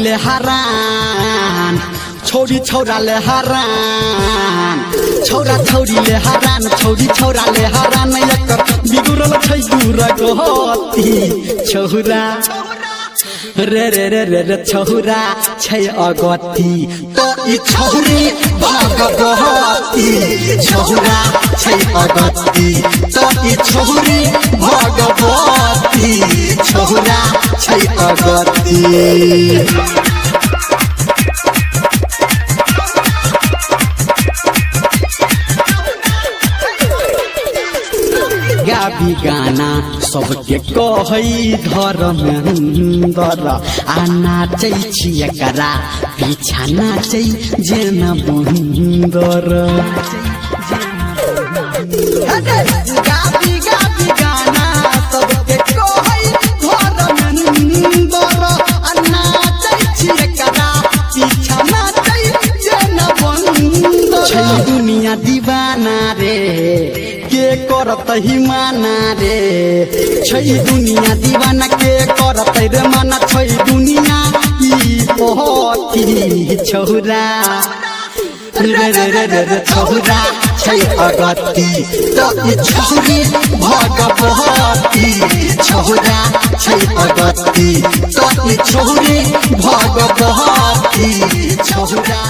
ले हरान छोरी छौरा ले हरान छौरा छौरी ले हरान छोरी छौरा ले हरान एकर बिगुरल छै दूर गति छौरा रे रे रे रे रे छौरा छै अगति तो ई छौरी भगवती छौरा छै अगति तो ई छौरी भगवती छौरा छै अगति गाबी गाना सबके कहै धर्मेंद्र आ नाचै छी एकरा पीछा नाचै जेन बहिंदर गाबी गाबी गाना सबके कहै धर्मेंद्र आ नाचै छी एकरा पीछा नाचै जेन बहिंदर छै दुनिया दीवाना रे के करत ही माना रे छै दुनिया दीवाना के करत रे माना छै दुनिया ई पहती छौरा रे रे रे रे छौरा छै अगति तो ई छौरी भगवती छौरा छै अगति तो ई छौरी भगवती छौरा